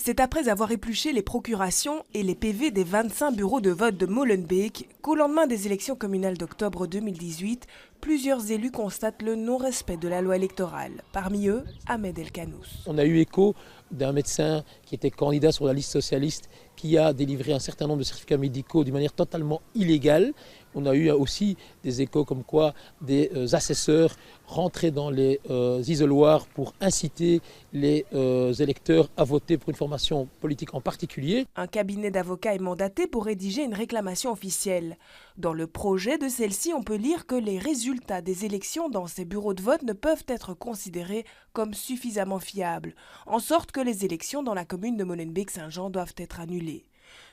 C'est après avoir épluché les procurations et les PV des 25 bureaux de vote de Molenbeek qu'au lendemain des élections communales d'octobre 2018, plusieurs élus constatent le non-respect de la loi électorale. Parmi eux, Ahmed El Kanous. On a eu écho d'un médecin qui était candidat sur la liste socialiste qui a délivré un certain nombre de certificats médicaux d'une manière totalement illégale. On a eu aussi des échos comme quoi des assesseurs rentraient dans les isoloirs pour inciter les électeurs à voter pour une formation politique en particulier. Un cabinet d'avocats est mandaté pour rédiger une réclamation officielle. Dans le projet de celle-ci, on peut lire que les résultats des élections dans ces bureaux de vote ne peuvent être considérés comme suffisamment fiables, en sorte que les élections dans la commune de Molenbeek-Saint-Jean doivent être annulées.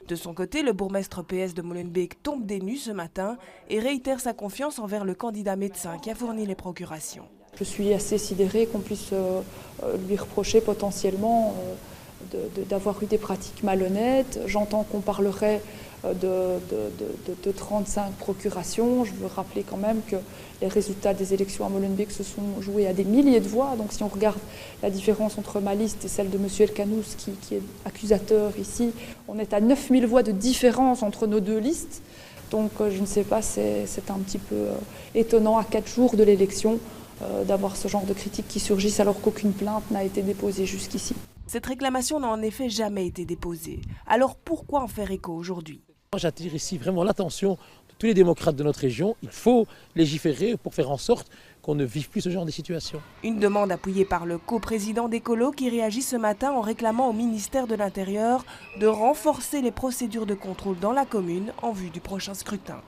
De son côté, le bourgmestre PS de Molenbeek tombe des nues ce matin et réitère sa confiance envers le candidat médecin qui a fourni les procurations. Je suis assez sidérée qu'on puisse lui reprocher potentiellement d'avoir eu des pratiques malhonnêtes. J'entends qu'on parlerait de 35 procurations. Je veux rappeler quand même que les résultats des élections à Molenbeek se sont joués à des milliers de voix. Donc si on regarde la différence entre ma liste et celle de M. El Kanous, qui est accusateur ici, on est à 9000 voix de différence entre nos deux listes. Donc je ne sais pas, c'est un petit peu étonnant à 4 jours de l'élection d'avoir ce genre de critiques qui surgissent alors qu'aucune plainte n'a été déposée jusqu'ici. Cette réclamation n'a en effet jamais été déposée. Alors pourquoi en faire écho aujourd'hui ? J'attire ici vraiment l'attention de tous les démocrates de notre région. Il faut légiférer pour faire en sorte qu'on ne vive plus ce genre de situation. Une demande appuyée par le coprésident d'Ecolo qui réagit ce matin en réclamant au ministère de l'Intérieur de renforcer les procédures de contrôle dans la commune en vue du prochain scrutin.